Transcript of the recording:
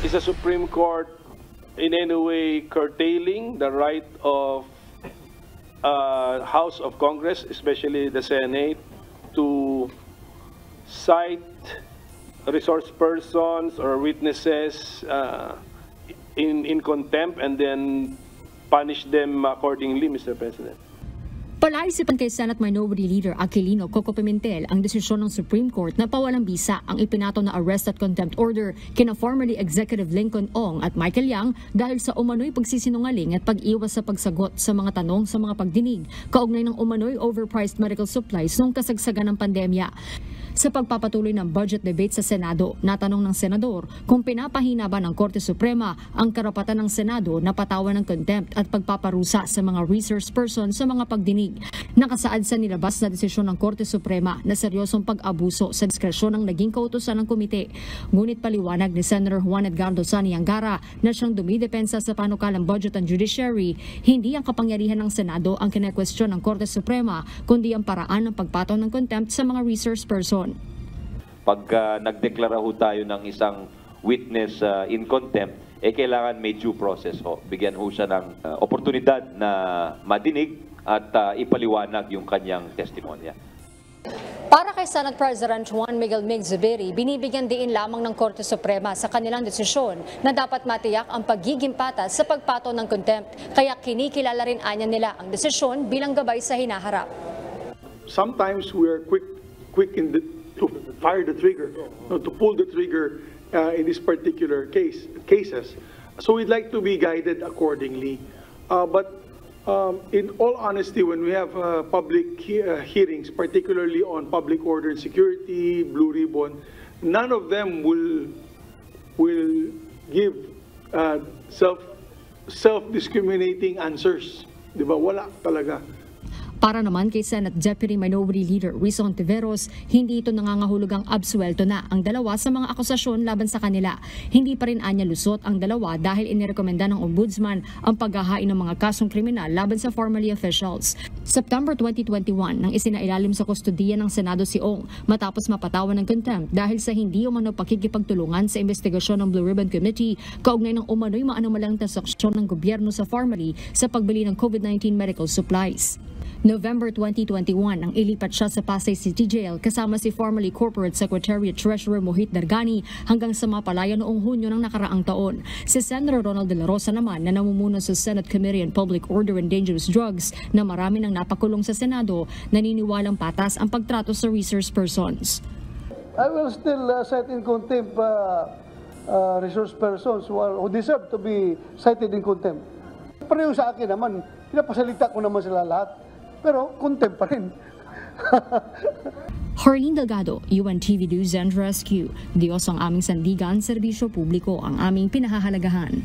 Is the Supreme Court in any way curtailing the right of House of Congress, especially the Senate, to cite resource persons or witnesses in contempt and then punish them accordingly, Mr. President? Palaisipan kay Senate Minority Leader Aquilino Coco Pimentel ang desisyon ng Supreme Court na pawalang bisa ang ipinato na arrest at contempt order kina formerly Executive Lincoln Ong at Michael Yang dahil sa umano'y pagsisinungaling at pag-iwas sa pagsagot sa mga tanong sa mga pagdinig kaugnay ng umano'y overpriced medical supplies noong kasagsagan ng pandemya. Sa pagpapatuloy ng budget debate sa Senado, natanong ng Senador kung pinapahina ba ng Korte Suprema ang karapatan ng Senado na patawan ng contempt at pagpaparusa sa mga resource person sa mga pagdinig. Nakasaad sa nilabas na desisyon ng Korte Suprema na seryosong pag-abuso sa diskresyon ng naging kautusan ng komite. Ngunit paliwanag ni Senator Juan Edgardo Sani Angara na siyang dumidepensa sa panukalang budget and judiciary, hindi ang kapangyarihan ng Senado ang kinekwestiyon ng Korte Suprema, kundi ang paraan ng pagpataw ng contempt sa mga resource person. Pag nagdeklara ho tayo ng isang witness in contempt, kailangan may due process ho. Bigyan ho siya ng oportunidad na madinig at ipaliwanag yung kanyang testimonya. Para kay Senate President Juan Miguel Mig Zubiri, binibigyan diin lamang ng Korte Suprema sa kanilang desisyon na dapat matiyak ang pagiging patas sa pagpataw ng contempt. Kaya kinikilala rin anya nila ang desisyon bilang gabay sa hinaharap. Sometimes we are quick to fire the trigger, to pull the trigger in this particular cases. So we'd like to be guided accordingly. But in all honesty, when we have public hearings, particularly on public order and security, Blue Ribbon, none of them will give self-discriminating answers. Diba? Wala talaga. Para naman kay Senate Deputy Minority Leader Rizon Tiveros, hindi ito nangangahulugang absuelto na ang dalawa sa mga akusasyon laban sa kanila. Hindi pa rin anya lusot ang dalawa dahil inirekomenda ng Ombudsman ang paghahain ng mga kasong kriminal laban sa formerly officials. September 2021 nang isinailalim sa kustodiya ng Senado si Ong matapos mapatawan ng contempt dahil sa hindi umano pakikipagtulungan sa investigasyon ng Blue Ribbon Committee kaugnay ng umano'y maanumalang transaksyon ng gobyerno sa formerly sa pagbili ng COVID-19 medical supplies. November 2021 nang ilipat siya sa Pasay City Jail kasama si formerly Corporate Secretary at Treasurer Mohit Dargani hanggang sa mapalaya noong Hunyo ng nakaraang taon. Si Senator Ronald De La Rosa naman na namumuno sa Senate Committee on Public Order and Dangerous Drugs na marami nang napakulong sa Senado, naniniwalang patas ang pagtrato sa resource persons. I will still cite in contempt resource persons who deserve to be cited in contempt. Pareho sa akin naman, pinapasalita ko naman sila lahat. Pero contempt pa rin. Harleen Delgado, UNTV News and Rescue. Diyos ang aming sandigan, serbisyo publiko ang aming pinahahalagahan.